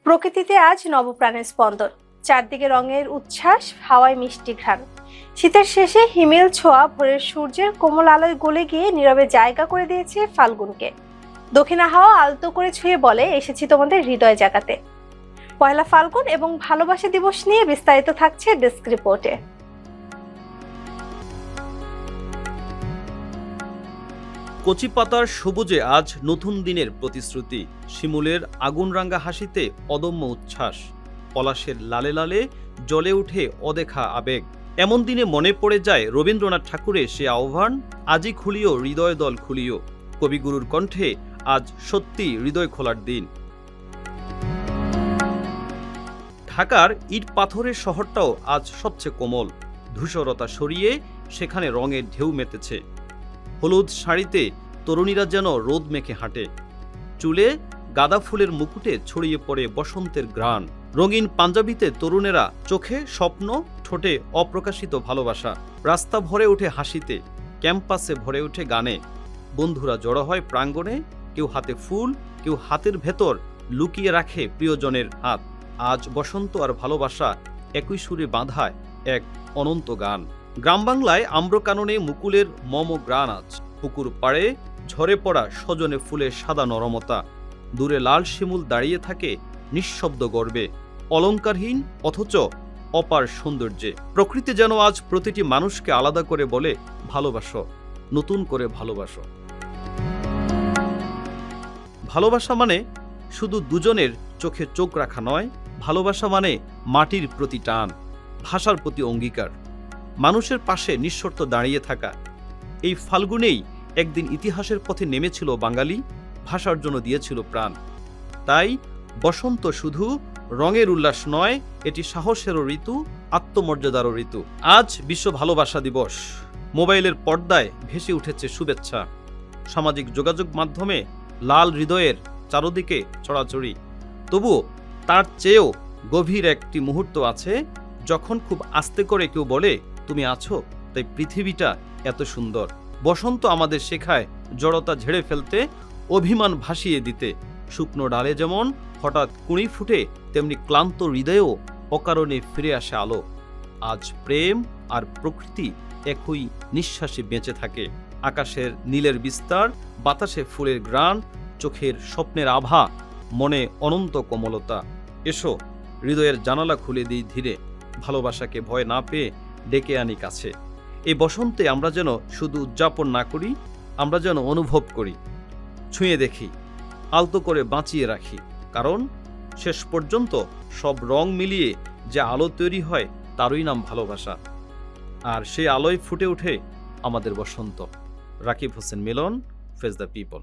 প্রকৃতিতে আজ নবপ্রাণের স্পন্দন, চারদিকে রঙের উচ্ছ্বাস, হাওয়ায় মিষ্টি ঘ্রাণ। শীতের শেষে হিমেল ছোঁয়া ভোরের সূর্যের কোমল আলোয় গলে গিয়ে নীরবে জায়গা করে দিয়েছে ফাল্গুনকে। দক্ষিণা হাওয়া আলতো করে ছুঁয়ে বলে, এসেছি তোমাদের হৃদয় জাগাতে। পয়লা ফাল্গুন এবং ভালোবাসা দিবস নিয়ে বিস্তারিত থাকছে ডেস্ক রিপোর্টে। কচি পাতার সবুজে আজ নতুন দিনের প্রতিশ্রুতি। শিমুলের আগুনরাঙ্গা হাসিতে অদম্য উচ্ছ্বাস। পলাশের লালে লালে জ্বলে উঠে অদেখা আবেগ। এমন দিনে মনে পড়ে যায় রবীন্দ্রনাথ ঠাকুরের সে আহ্বান, আজই খুলিও হৃদয় দল খুলিও। কবিগুরুর কণ্ঠে আজ সত্যি হৃদয় খোলার দিন। ঢাকার ইট পাথরের শহরটাও আজ সবচেয়ে কোমল। ধূসরতা সরিয়ে সেখানে রঙের ঢেউ মেতেছে। হলুদ শাড়িতে তরুণীরা যেন রোদ মেখে হাঁটে। চুলে গাঁদা ফুলের মুকুটে ছড়িয়ে পড়ে বসন্তের ঘ্রাণ। রঙিন পাঞ্জাবিতে তরুণেরা, চোখে স্বপ্ন, ঠোঁটে অপ্রকাশিত ভালোবাসা। রাস্তা ভরে ওঠে হাসিতে, ক্যাম্পাসে ভরে ওঠে গানে। বন্ধুরা জড়ো হয় প্রাঙ্গণে, কেউ হাতে ফুল, কেউ হাতের ভেতর লুকিয়ে রাখে প্রিয়জনের হাত। আজ বসন্ত আর ভালোবাসা একই সুরে বাঁধায় এক অনন্ত গান। গ্রাম বাংলায় আম্রকাননে মুকুলের মম গ্রাণ আজ। পুকুর পাড়ে ঝরে পড়া সজনে ফুলের সাদা নরমতা। দূরে লাল শিমুল দাঁড়িয়ে থাকে নিঃশব্দ গর্বে, অলংকারহীন অথচ অপার সৌন্দর্যে। প্রকৃতি যেন আজ প্রতিটি মানুষকে আলাদা করে বলে, ভালোবাসো, নতুন করে ভালোবাসো। ভালোবাসা মানে শুধু দুজনের চোখে চোখ রাখা নয়, ভালোবাসা মানে মাটির প্রতি টান, ভাষার প্রতি অঙ্গীকার, মানুষের পাশে নিঃশর্ত দাঁড়িয়ে থাকা। এই ফাল্গুনেই একদিন ইতিহাসের পথে নেমেছিল বাঙালি, ভাষার জন্য দিয়েছিল প্রাণ। তাই বসন্ত শুধু রঙের উল্লাস নয়, এটি সাহসেরও ঋতু, আত্মমর্যাদারও ঋতু। আজ বিশ্ব ভালোবাসা দিবস। মোবাইলের পর্দায় ভেসে উঠেছে শুভেচ্ছা। সামাজিক যোগাযোগ মাধ্যমে লাল হৃদয়ের চারদিকে ছড়াছড়ি। তবুও তার চেয়েও গভীর একটি মুহূর্ত আছে, যখন খুব আস্তে করে কেউ বলে, তুমি আছো, তাই পৃথিবীটা এত সুন্দর। বসন্ত আমাদের শেখায় জড়তা ঝেড়ে ফেলতে, অভিমান ভাসিয়ে দিতে। শুকনো ডালে যেমন হঠাৎ কুঁড়ি ফুটে, তেমনি ক্লান্ত হৃদয়েও অকারণে ফিরে আসে আলো। আজ প্রেম আর প্রকৃতি একই নিঃশ্বাসে বেঁচে থাকে। আকাশের নীলের বিস্তার, বাতাসে ফুলের ঘ্রাণ, চোখের স্বপ্নের আভা, মনে অনন্ত কোমলতা। এসো, হৃদয়ের জানালা খুলে দিই ধীরে, ভালোবাসাকে ভয় না পেয়ে ডেকে আনি কাছে। এই বসন্তে আমরা যেন শুধু উদযাপন না করি, আমরা যেন অনুভব করি, ছুঁয়ে দেখি, আলতো করে বাঁচিয়ে রাখি। কারণ শেষ পর্যন্ত সব রং মিলিয়ে যে আলো তৈরি হয়, তারই নাম ভালোবাসা। আর সেই আলোয় ফুটে ওঠে আমাদের বসন্ত। রাকিব হোসেন মিলন, ফেজ দ্য পিপল।